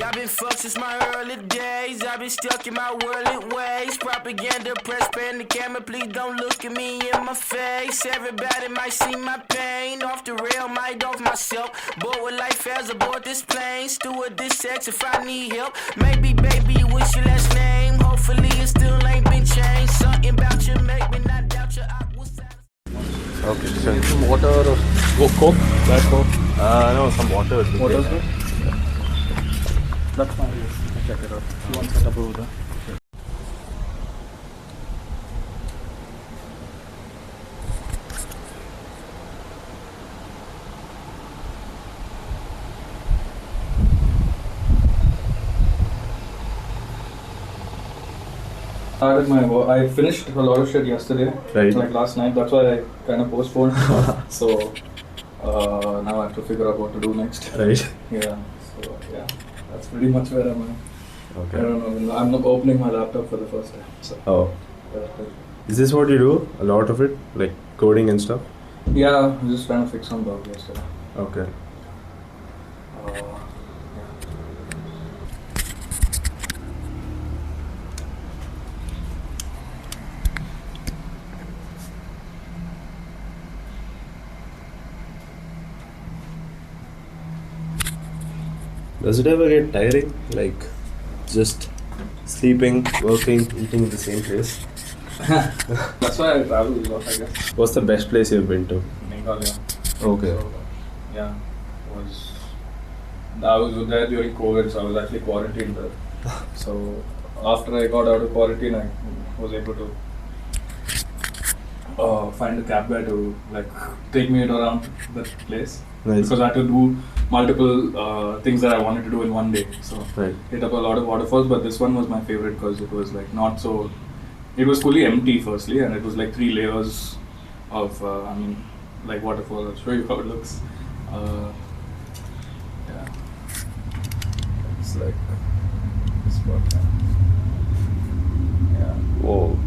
I've been fucked since my early days. I've been stuck in my worldly ways. Propaganda, press play in the camera. Please don't look at me in my face. Everybody might see my pain. Off the rail, might off myself. Bored with life as aboard this plane. Steward this sex if I need help. Maybe, baby, what's your last name? Hopefully it still ain't been changed. Something about you make me not doubt you. I was Okay, so Some water or Coke? Black Coke? no, some water. Water? That's fine. Check it out. You want set up over there? I finished a lot of shit yesterday, Right. like last night. That's why I kind of postponed. So now I have to figure out what to do next. Right. Yeah. So yeah, that's pretty much where I'm at. I Okay. don't know. I'm not opening my laptop for the first time. So Oh, is this what you do? A lot of it, like coding and stuff. yeah, I'm just trying to fix some bug yesterday. Okay. Yeah. Does it ever get tiring? Like just sleeping, working, eating in the same place? That's why I travel a lot, I guess. What's the best place you've been to? Meghalaya. Okay. So, yeah, I was there during COVID, so I was actually quarantined there. So after I got out of quarantine, I was able to find a cab guy to like take me around the place. Nice. Because I had to do multiple things that I wanted to do in one day. So Right. hit up a lot of waterfalls, but this one was my favorite because it was like not so. It was fully empty firstly, and it was like 3 layers of like waterfall. I'll show you how it looks. Yeah, it's like this spot. Yeah. Whoa.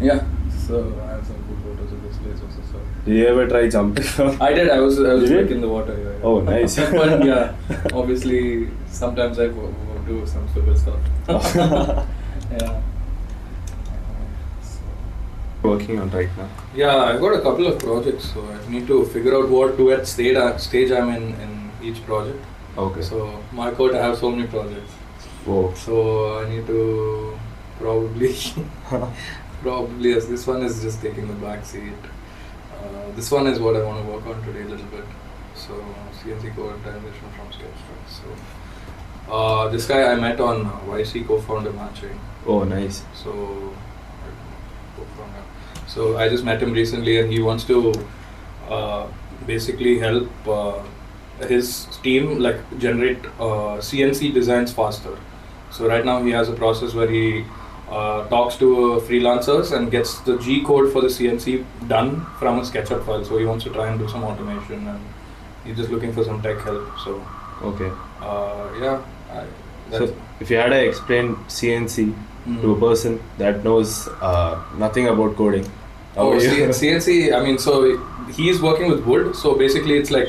Yeah. So I have some good photos of this place also. So Did you ever try jumping from? I did. I was Did you? like in the water. Yeah, yeah. Oh, nice. But yeah, obviously sometimes I do some stupid stuff. Yeah. Working on right now. Yeah, I've got a couple of projects, so I need to figure out what to at stage I'm in each project. Okay. So my code, I have so many projects. Whoa. So I need to probably as this one is just taking the back seat. This one is what I want to work on today a little bit. So CNC code transition from Stashkart. So this guy I met on YC co-founder matching. Oh, nice. So I just met him recently, and he wants to basically help his team like generate CNC designs faster. So right now he has a process where he talks to freelancers and gets the G code for the CNC done from a SketchUp file. So he wants to try and do some automation, and he's just looking for some tech help. So Okay. yeah. So if you had to explain CNC to a person that knows nothing about coding, how would you? CNC, I mean, so he's working with wood. So basically it's like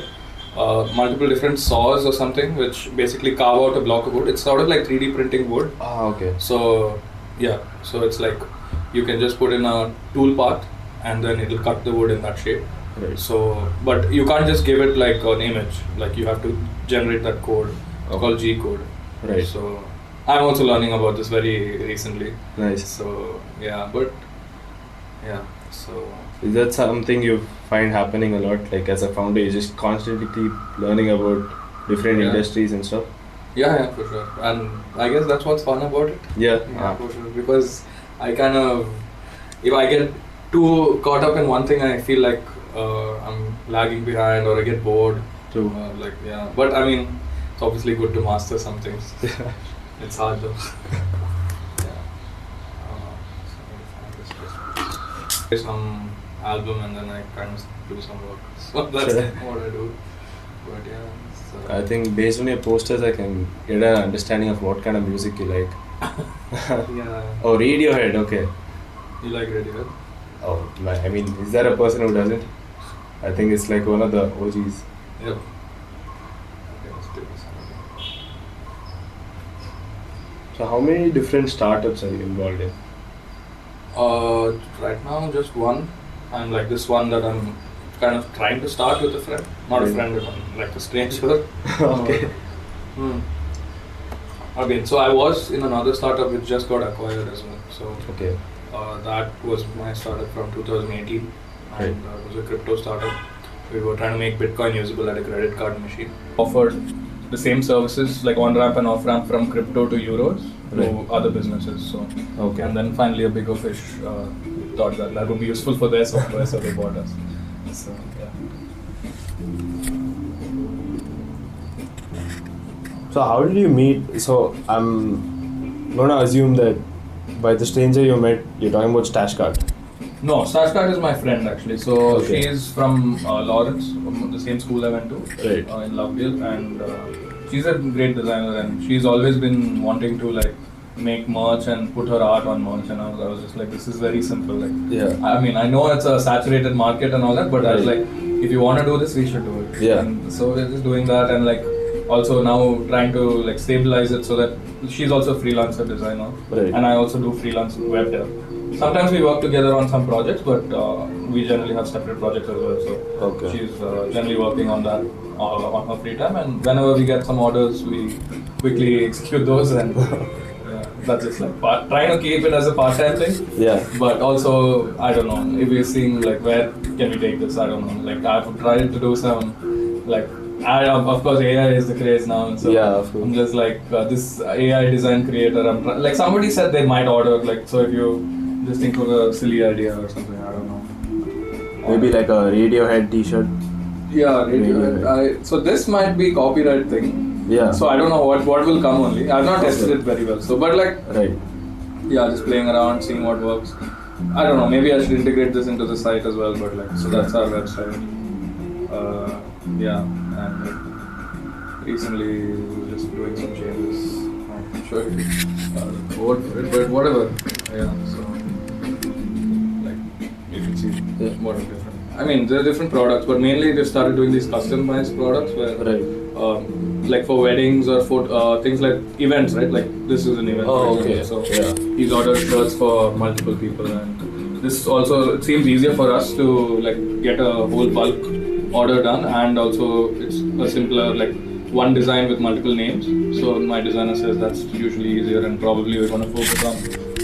multiple different saws or something which basically carve out a block of wood. It's sort of like 3D printing wood. Ah, okay. So yeah, so it's like you can just put in a tool path and then it'll cut the wood in that shape. Right. So, but you can't just give it like an image. Like you have to generate that code. It's called G code. Right. So I'm also learning about this very recently. Nice. So yeah, but yeah. So Is that something you find happening a lot? Like as a founder, you just constantly keep learning about different industries and stuff? yeah, for sure. And I guess that's what's fun about it. Yeah. For sure. Because I kind of, if I get too caught up in one thing, I feel like I'm lagging behind or I get bored. True. But I mean, it's obviously good to master some things. It's hard though. Some album and then I kind of do some work. So that's what I do. But yeah. So I think based on your posters, I can get an understanding of what kind of music you like. yeah. Oh, Radiohead, okay. You like Radiohead? Oh, I mean, is there a person who doesn't? I think it's like one of the OGs. Yep. Okay, let's do this. So how many different startups are you involved in? Right now, just one, and like this one that I'm kind of trying to start with a friend, not a friend, but like a stranger. Okay. Again, so I was in another startup which just got acquired as well. So Okay. that was my startup from 2018, Right. and it was a crypto startup. We were trying to make Bitcoin usable at a credit card machine. Offered the same services like on-ramp and off-ramp from crypto to euros Right. to other businesses. So Okay. and then finally a bigger fish thought that would be useful for their software, so they bought us. So yeah. So how did you meet? So I'm gonna assume that by the stranger you met, you're talking about Stashkart. No, Stashkart is my friend actually. So Okay. she is from Lawrence, from the same school I went to, Right. in Lovedale, and she's a great designer, and she's always been wanting to like make merch and put her art on merch, and I was just like, this is very simple. Like, Yeah. I mean, I know it's a saturated market and all that, but I was Right. like, if you want to do this, we should do it. Yeah. And so we're just doing that, and like also now trying to like stabilize it so that she's also a freelancer designer, Right. and I also do freelance web dev. Sometimes we work together on some projects, but we generally have separate projects as well. So Okay. she's generally working on that on her free time, and whenever we get some orders, we quickly execute those, and yeah, that's just like trying to keep it as a part-time thing. Yeah. But also, I don't know, if we're seeing like where can we take this, I don't know. Like I've tried to do some like of course AI is the craze now, so Yeah, of course. I'm just like this AI design creator. Like somebody said they might order, like, so if you just think of a silly idea or something, I don't know. Maybe like a Radiohead T-shirt. Yeah, Maybe. so this might be copyright thing. Yeah. So I don't know what will come only. I've not tested it very well. So but like Right. yeah, just playing around, seeing what works. I don't know. Maybe I should integrate this into the site as well. But like, so that's our website. Yeah, and like, recently we were just doing some changes. I'm sure board for it, but whatever. Yeah, so like you can see what are different. I mean, there are different products, but mainly we started doing these customized products where, Right. like for weddings or for things like events, right? Like this is an event. Oh, for example. okay. So Yeah. he's ordered shirts for multiple people, and this also it seems easier for us to like get a whole bulk order done, and also it's a simpler like one design with multiple names. So my designer says that's usually easier, and probably we're going to focus on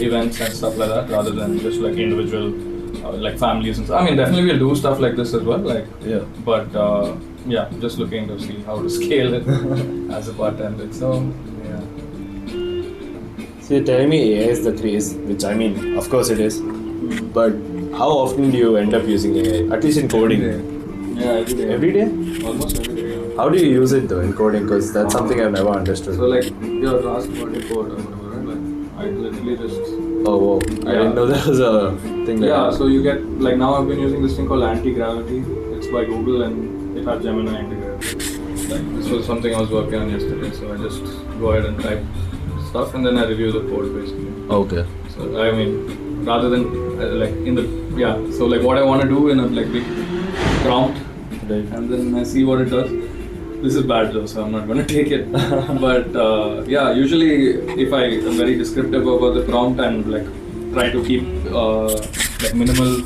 events and stuff like that rather than just like individual like families and stuff. I mean, definitely we'll do stuff like this as well, like Yeah. but yeah, just looking to see how to scale it as a part-time thing. So yeah. So you're telling me AI is the craze, which I mean, of course it is. But how often do you end up using AI? At least in coding. Yeah, every day. Every day? Almost every day. Yeah. How do you use it though in coding? Because that's something I've never understood. So like you're asked what you code or whatever, right? Like I literally just Oh, whoa. I didn't know there was a thing like yeah. that. So you get like now I've been using this thing called anti-gravity. It's by Google and it has Gemini integrated. Like this was something I was working on yesterday, so I just go ahead and type stuff and then I review the code basically. Okay. So I mean, rather than like in the so like what I want to do in a like big prompt, Right. and then I see what it does. This is bad though, so I'm not going to take it. But yeah, usually if I am very descriptive about the prompt and like try to keep like minimal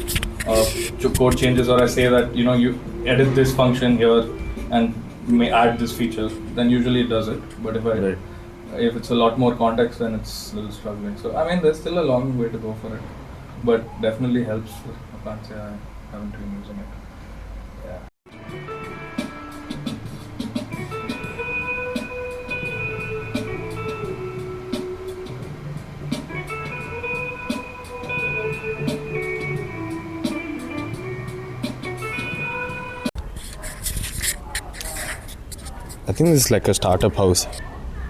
code changes, or I say that you edit this function here and may add this feature, then usually it does it. But if it's a lot more context, then it's a little struggling. So I mean, there's still a long way to go for it, but definitely helps. I can't say I haven't been using it. Yeah. I think this is like a startup house.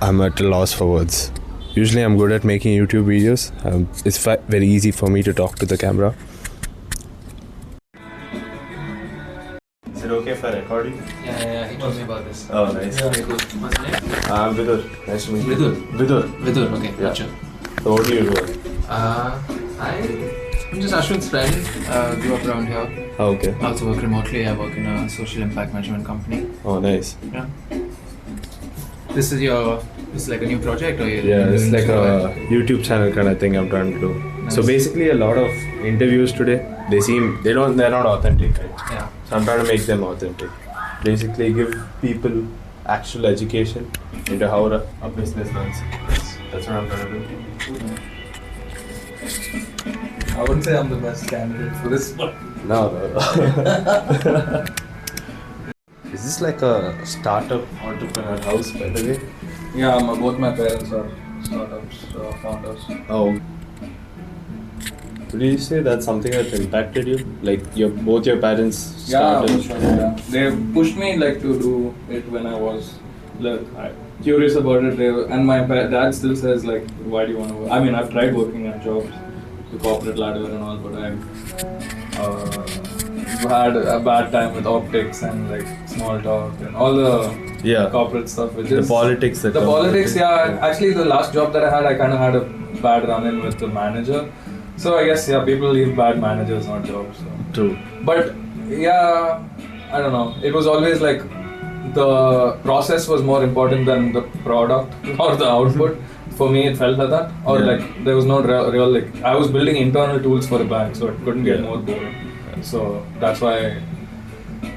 I'm at a loss for words. Usually I'm good at making YouTube videos. It's very easy for me to talk to the camera. Is it okay for recording? Yeah, he told me about this. Oh, nice. Very good. What's your name? I'm Vidur. Nice to meet you. Vidur. Vidur. Okay, Yeah. gotcha. So what do you do? I'm just Ashwin's friend. Grew up around here. Oh, okay. I also work remotely. I work in a social impact management company. Oh, nice. Yeah. This is your It's like a new project, or you're Yeah, it's doing like this for a YouTube channel kind of thing I'm trying to do. So Nice. basically, a lot of interviews today, they're not authentic, right? Yeah. So I'm trying to make them authentic. Basically, give people actual education into how a business runs. That's what I'm trying to do. I wouldn't say I'm the best candidate for this, but No. Is this like a startup entrepreneur house, by the way? yeah, both my parents are startups founders. Oh. Would you say that's something that impacted you? Like both your parents Yeah, started? for sure. Yeah. They pushed me like to do it when I was curious about it. And my dad still says like, why do you want to work? I mean, I've tried working at jobs, the corporate ladder and all, but I've had a bad time with optics and like small talk and all the corporate stuff. Which is politics. the politics. Yeah, actually, the last job that I kind of had a bad run-in with the manager. So I guess people leave bad managers, not jobs. So. True. But yeah, I don't know. It was always like the process was more important than the product or the output. For me, it felt like that. Or like there was no real like I was building internal tools for a bank, so it couldn't get more boring. So that's why.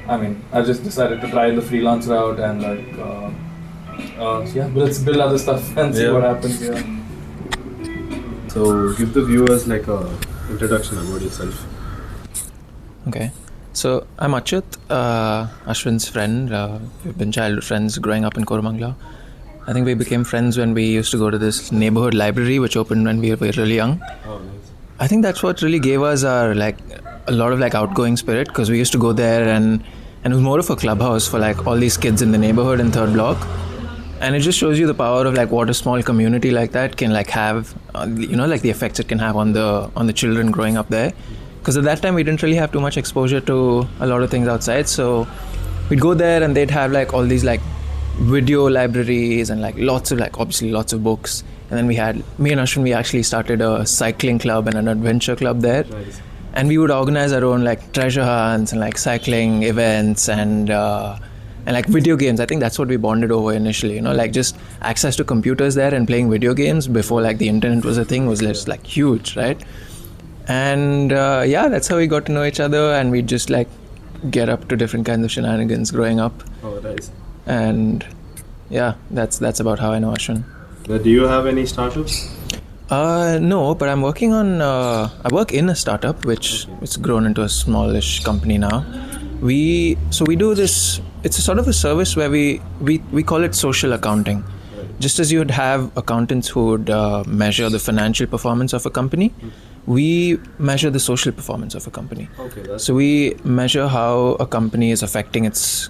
I mean, I just decided to try the freelance route and like let's build other stuff and see what happens. Yeah. So give the viewers like a introduction about yourself. Okay. So I'm Achyut, Ashwin's friend. We've been childhood friends growing up in Koramangala. I think we became friends when we used to go to this neighborhood library which opened when we were really young. Oh, nice. I think that's what really gave us our like a lot of like outgoing spirit, because we used to go there and it was more of a clubhouse for like all these kids in the neighborhood in third block. And it just shows you the power of like what a small community like that can like have, like the effects it can have on the children growing up there. Because at that time we didn't really have too much exposure to a lot of things outside, so we'd go there and they'd have like all these like video libraries and like lots of books. And then me and Ashwin, we actually started a cycling club and an adventure club there. Nice. And we would organize our own like treasure hunts and like cycling events and like video games. I think that's what we bonded over initially, like just access to computers there and playing video games before like the internet was a thing was just like huge, right? And that's how we got to know each other, and we'd just like get up to different kinds of shenanigans growing up. Oh, nice. And that's about how I know Ashwin. Do you have any startups? No, but I'm working on. I work in a startup which it's grown into a smallish company now. We do this. It's a sort of a service where we call it social accounting. Right. Just as you would have accountants who would measure the financial performance of a company, we measure the social performance of a company. Okay. So we measure how a company is affecting its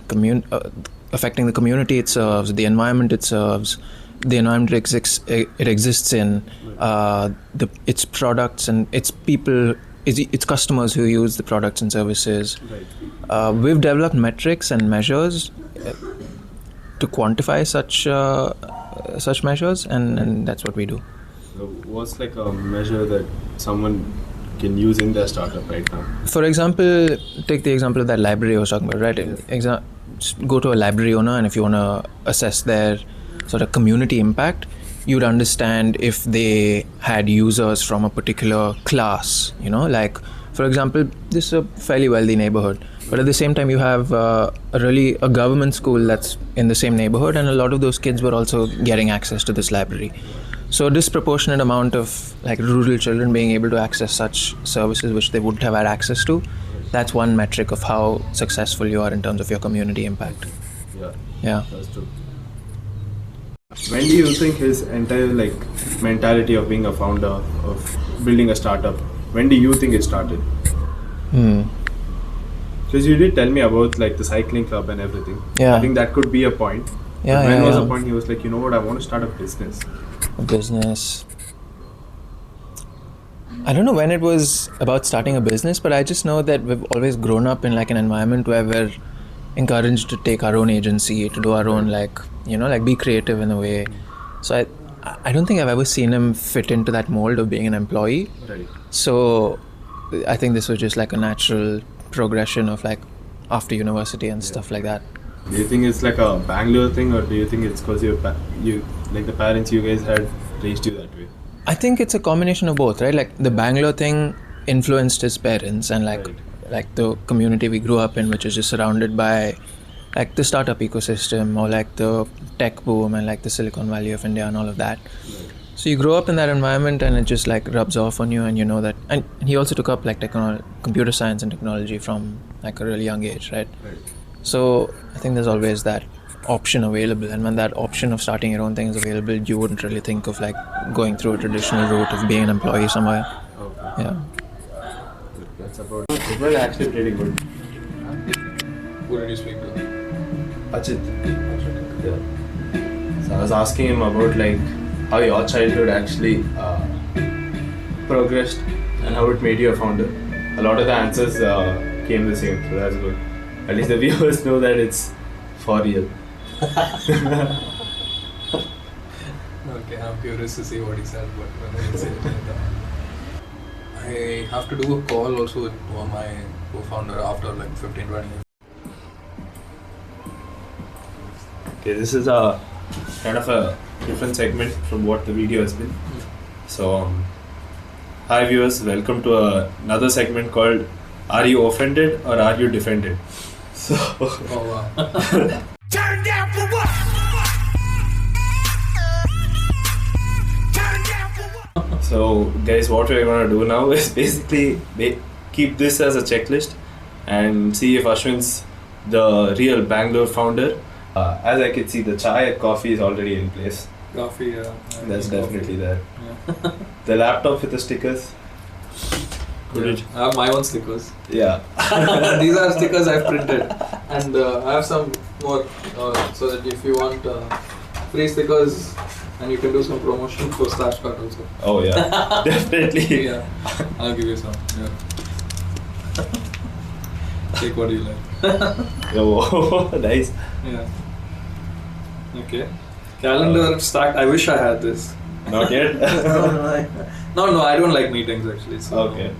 affecting the community it serves, the environment it serves, the environment it exists in, its products and its people, its customers who use the products and services. Right. We've developed metrics and measures to quantify such measures, and that's what we do. So what's like a measure that someone can use in their startup right now? For example, take the example of that library I was talking about, right? Just go to a library owner, and if you want to assess their sort of community impact, you'd understand if they had users from a particular class, like for example, this is a fairly wealthy neighborhood, but at the same time you have a government school that's in the same neighborhood, and a lot of those kids were also getting access to this library. So a disproportionate amount of like rural children being able to access such services which they wouldn't have had access to, that's one metric of how successful you are in terms of your community impact. Yeah. That's true. When do you think his entire like mentality of being a founder, of building a startup, when do you think it started? Because you did tell me about like the cycling club and everything. Yeah. I think that could be a point. Yeah. But when was the point he was like, you know what, I want to start a business? I don't know when it was about starting a business, but I just know that we've always grown up in like an environment where we're encouraged to take our own agency, to do our own like be creative in a way. So I don't think I've ever seen him fit into that mold of being an employee. Right. So I think this was just like a natural progression of like after university and stuff like that. Do you think it's like a Bangalore thing, or do you think it's because you like the parents you guys had raised you that way? I think it's a combination of both, right? Like the Bangalore thing influenced his parents, and Right. like the community we grew up in, which is just surrounded by like the startup ecosystem or like the tech boom and like the Silicon Valley of India and all of that. Right. So you grow up in that environment and it just like rubs off on you, and you know that. And he also took up like computer science and technology from like a really young age, right? Right. So I think there's always that option available, and when that option of starting your own thing is available, you wouldn't really think of like going through a traditional route of being an employee somewhere. Okay. Yeah. That's about it. It was actually pretty good. Who did you speak to? Achit. Yeah. So I was asking him about like how your childhood actually progressed and how it made you a founder. A lot of the answers came the same, so that's good. At least the viewers know that it's for real. Okay, I'm curious to see what he said, but when I didn't say it like that. I have to do a call also with my co-founder after like 15-20 years. Okay, this is a kind of a different segment from what the video has been. So, hi viewers, welcome to another segment called Are You Offended or Are You Defended? So, Oh wow. Turn down for what? Turn down for what? so guys, what we're going to do now is basically keep this as a checklist and see if Ashwin's the real Bangalore founder. As I can see, the chai and coffee is already in place. Coffee, yeah. That's definitely there. Yeah. The laptop with the stickers. Yeah. I have my own stickers. Yeah. These are stickers I've printed, and I have some more so that if you want free stickers, and you can do some promotion for Stashkart also. Oh yeah, definitely. Yeah, I'll give you some. Yeah. Take what you like. Oh, nice. Yeah. Okay. Calendar stacked. I wish I had this. Not yet. No, I don't like meetings actually. So, Okay.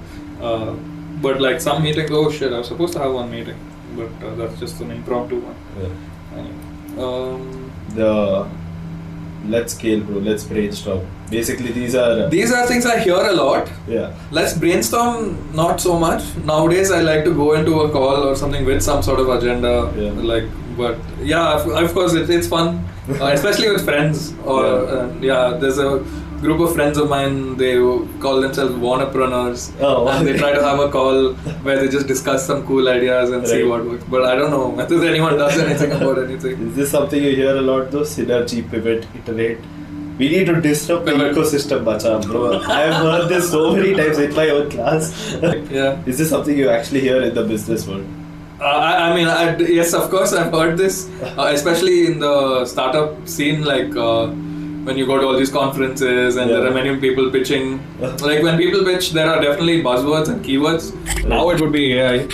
But like some meetings, oh shit, I was supposed to have one meeting, but that's just an impromptu one. Yeah. Anyway, Let's scale, bro. Let's brainstorm. Basically, these are things I hear a lot. yeah. Let's brainstorm, not so much. Nowadays, I like to go into a call or something with some sort of agenda. Yeah. But yeah, of course, it's fun, especially with friends. Or there's a group of friends of mine. They call themselves Warnerpreneurs, Oh, and they okay. try to have a call where they just discuss some cool ideas and see Right. what works. But I don't know whether anyone does anything about anything. Is this something you hear a lot though? Synergy, pivot, iterate. We need to disrupt the Pivot. ecosystem, bacha, bro. I have heard this so many times in my own class. Yeah. Is this something you actually hear in the business world? Yes, of course, I've heard this, especially in the startup scene, like when you go to all these conferences and Yeah. there are many people pitching. Like when people pitch, there are definitely buzzwords and keywords. Now it would be AI.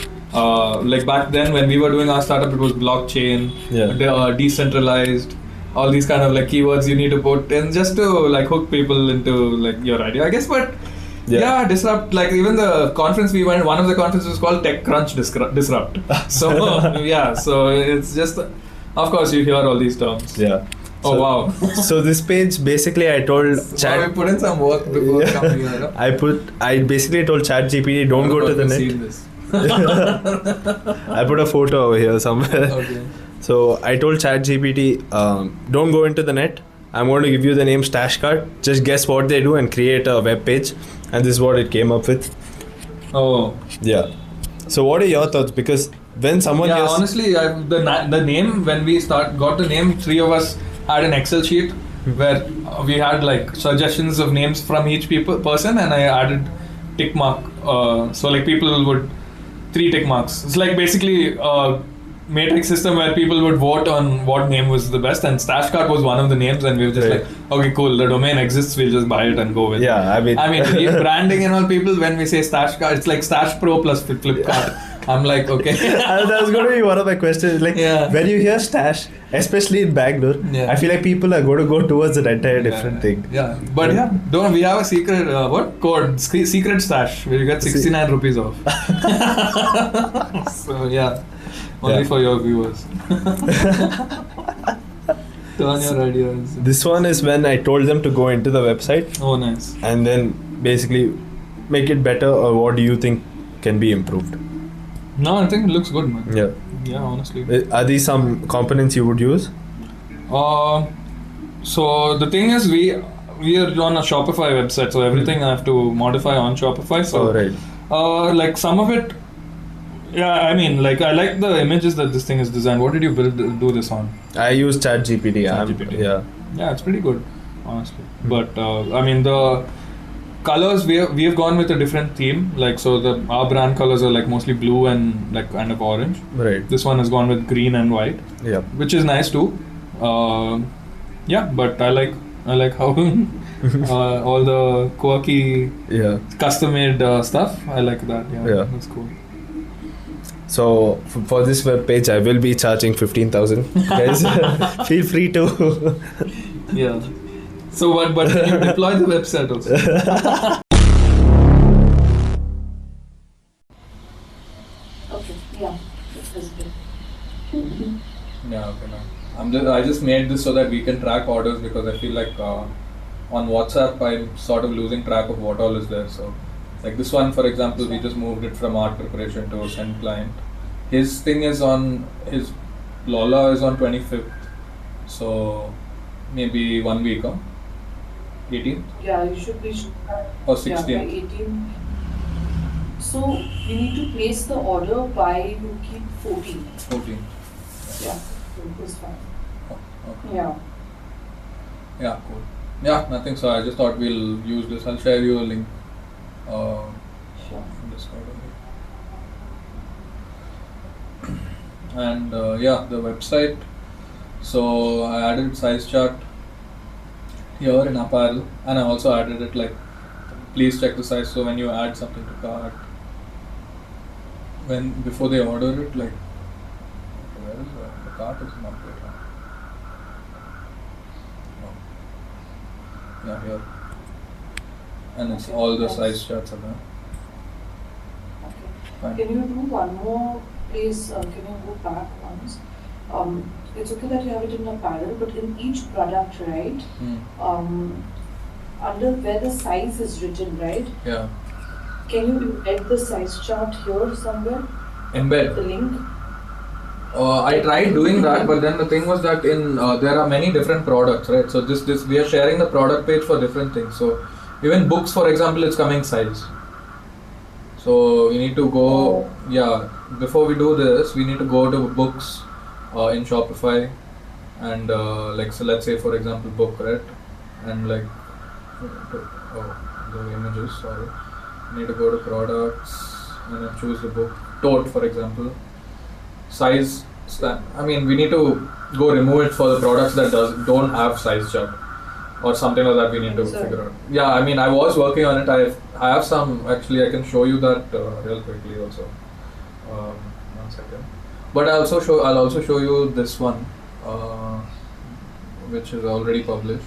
Like back then when we were doing our startup, it was blockchain, decentralized, all these kind of like keywords you need to put in just to like hook people into like your idea, I guess. But yeah, disrupt. Like even the conference we went, one of the conferences was called TechCrunch Disrupt. So yeah, so it's just, of course, you hear all these terms. Yeah. Oh wow. So this page, basically, I told So we put in some work before coming here. No? I basically told ChatGPT, don't go to the net. Seen this. I put a photo over here somewhere. Okay. So I told ChatGPT, don't go into the net. I'm going to give you the name Stashkart. Just guess what they do and create a web page. And this is what it came up with. Oh. Yeah. So what are your thoughts? Because when someone Yeah, just... honestly, the name, when we got the name, three of us had an Excel sheet where we had like suggestions of names from each person, and I added tick mark. So like people would 3 tick marks. It's like basically a matrix system where people would vote on what name was the best, and Stashkart was one of the names, and we were just Right. like, okay, cool, the domain exists, we'll just buy it and go with it. Yeah, I mean... Branding and all, people, when we say Stashkart, it's like Stash Pro plus Flipkart. I'm like, okay. that was going to be one of my questions. Like, Yeah. when you hear Stash, especially in Bangalore, Yeah. I feel like people are going to go towards an entire different thing. Yeah, but yeah, we have a secret code, secret stash where you get 69 rupees off. So yeah, Only for your viewers. Turn your ideas. This one is when I told them to go into the website. Oh, nice. And then basically make it better, or what do you think can be improved? No, I think it looks good, man. Yeah. Yeah, honestly. Are these some components you would use? So the thing is, we are on a Shopify website, so everything I have to modify on Shopify. So, like some of it, yeah. I mean, like I like the images that this thing is designed. What did you do this on? I use ChatGPT. Yeah, it's pretty good, honestly. But I mean, the colors we have gone with a different theme. Like so, our brand colors are like mostly blue and like kind of orange. Right. This one has gone with green and white. Yeah. Which is nice too. Yeah, but I like how all the quirky, custom-made stuff. I like that. Yeah, that's cool. So for this web page, I will be charging 15,000. Guys, feel free to. Yeah. So what? But you deploy the website also. Okay. Yeah. That's good. Yeah. Okay. No. I just made this so that we can track orders, because I feel like on WhatsApp I'm sort of losing track of what all is there. So like this one, for example, we just moved it from art preparation to send client. His thing is his Lola is on 25th. So maybe 1 week, 18th? Yeah, you should be. Or 16th? Yeah, by 18th. So you need to place the order by 14. 14. Yeah, it's fine. Oh, okay. Yeah. Yeah, cool. Yeah, nothing. So I just thought we'll use this. I'll share you a link. Sure. Discord. And yeah, the website. So I added size chart here in apparel, and I also added it like, please check the size. So when you add something to cart, before they order it, like, where is the cart is not there. No. Yeah, here. And it's all the size charts are there. Okay. Fine. Can you do one more, please? Can you go back once? It's okay that you have it in apparel, but in each product, right? Under where the size is written, right? Yeah. Can you embed the size chart here somewhere? Embed. The link. I tried doing that, but then the thing was that there are many different products, right? So this we are sharing the product page for different things. So even books, for example, it's coming size. So we need to go. Yeah. Before we do this, we need to go to books in Shopify, and so let's say, for example, book, right? And like the images. Sorry. We need to go to products and then choose the book. Tote, for example. Size. I mean, we need to go remove it for the products that don't have size chart or something like that. We need to figure out. Yeah, I mean, I was working on it. I have some. Actually, I can show you that real quickly also. 1 second. But I'll also show you this one, which is already published,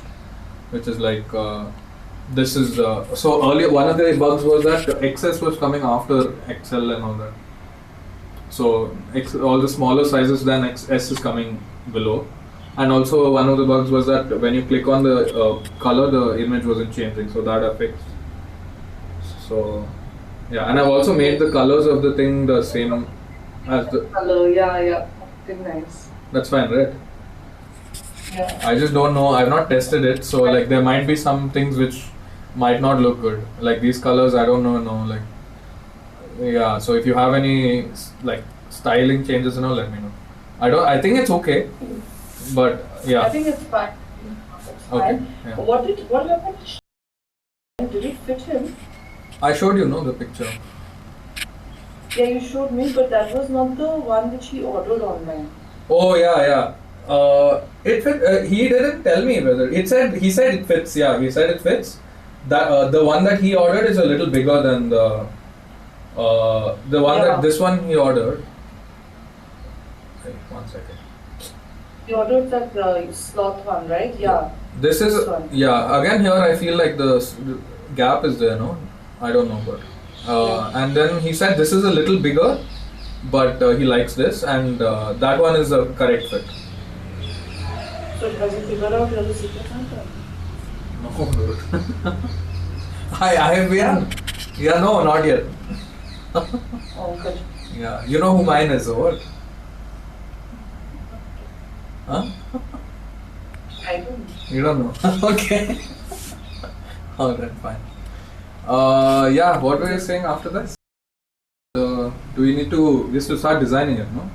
which is like this is so earlier one of the bugs was that XS was coming after XL and all that. So all the smaller sizes than S is coming below, and also one of the bugs was that when you click on the color, the image wasn't changing. So that I fixed. So yeah, and I've also made the colors of the thing the same as the color. Yeah, very nice. That's fine, right? Yeah. I just don't know. I've not tested it, so like there might be some things which might not look good. Like these colors, I don't know. Like yeah. So if you have any like styling changes, let me know. I think it's okay, but yeah. I think it's fine. Okay. Yeah. What happened? Did it fit him? I showed you, the picture. Yeah, you showed me, but that was not the one which he ordered online. Oh yeah. It fit. He didn't tell me whether he said it fits. Yeah, he said it fits. That the one that he ordered is a little bigger than the one that this one he ordered. Wait, 1 second. He ordered that sloth one, right? Yeah. This is again here I feel like the gap is there, no? I don't know, but and then he said this is a little bigger, but he likes this, and that one is a correct fit. So has he figured out you're the secret Santa? No, dude. Yeah, no, not yet. Oh, good. Yeah, you know who mine is, or what? Huh? I don't. You don't know? Okay. Alright, fine. Yeah, what were you saying after this? Do we need to start designing it, no?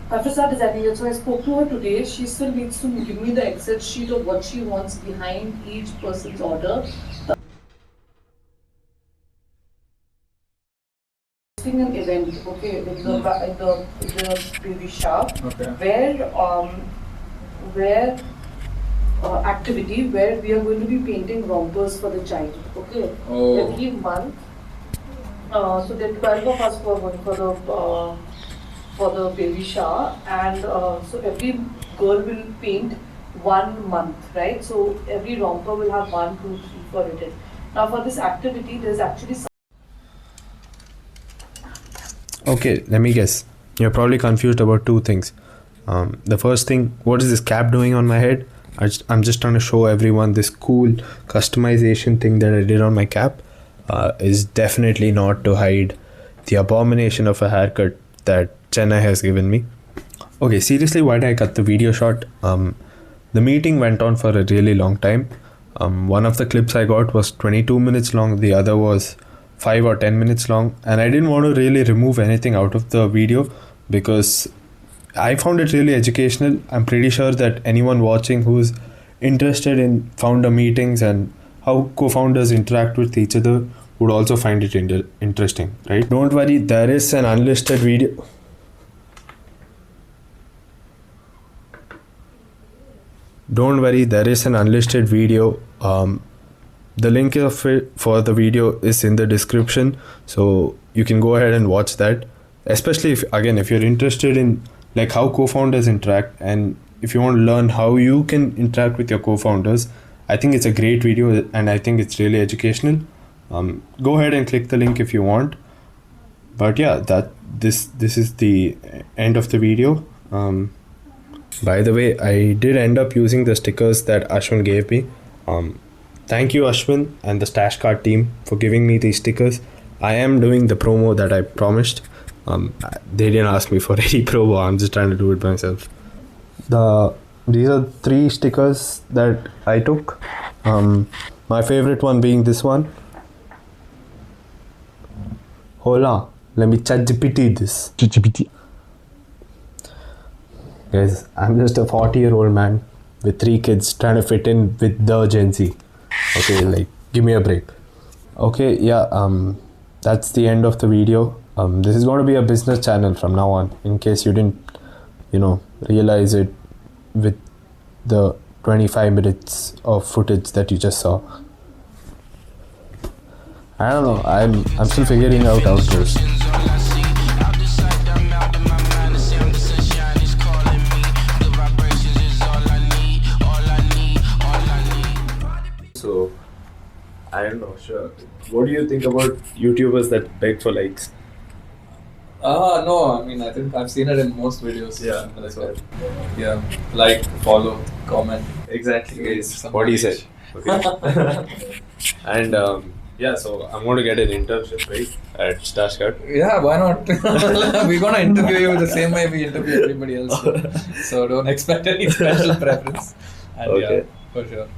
I have to start designing it. So I spoke to her today. She still needs to give me the Excel sheet of what she wants behind each person's order. Hosting an event, okay, in the baby shower, Okay. where activity where we are going to be painting rompers for the child, okay. Oh. Every month. So there are 12 of us who are going for the baby shower, and so every girl will paint 1 month, right? So every romper will have 1, 2, 3, 4 written. Now for this activity, there's actually Okay, let me guess. You're probably confused about two things. The first thing, what is this cap doing on my head? I'm just trying to show everyone this cool customization thing that I did on my cap. Is definitely not to hide the abomination of a haircut that Chennai has given me. Okay, seriously, why did I cut the video short? The meeting went on for a really long time. One of the clips I got was 22 minutes long, the other was 5 or 10 minutes long, and I didn't want to really remove anything out of the video because I found it really educational. I'm pretty sure that anyone watching who's interested in founder meetings and how co-founders interact with each other would also find it interesting, right? Don't worry, there is an unlisted video. Don't worry, there is an unlisted video. The link of it for the video is in the description, so you can go ahead and watch that. Especially if you're interested in like how co-founders interact, and if you want to learn how you can interact with your co-founders, I think it's a great video and I think it's really educational. Go ahead and click the link if you want. But yeah, this is the end of the video. By the way, I did end up using the stickers that Ashwin gave me. Thank you, Ashwin and the Stashkart team, for giving me these stickers. I am doing the promo that I promised. They didn't ask me for any promo. I'm just trying to do it myself. These are 3 stickers that I took. My favorite one being this one. Hola, let me ChatGPT this. ChatGPT. Guys, I'm just a 40-year-old man with 3 kids trying to fit in with the Gen Z. Okay, like, give me a break. Okay, yeah, that's the end of the video. This is going to be a business channel from now on, in case you didn't, realize it with the 25 minutes of footage that you just saw. I don't know, I'm still figuring out how it goes. So, I don't know, sure. What do you think about YouTubers that beg for likes? No, I mean, I think I've seen it in most videos. Yeah, that's right. Yeah, like, follow, comment. Exactly, guys. What he said. Okay. And yeah, so I'm going to get an internship, right, at Stashkart. Yeah, why not? We're going to interview you the same way we interview everybody else. So don't expect any special preference. And Okay. yeah, for sure.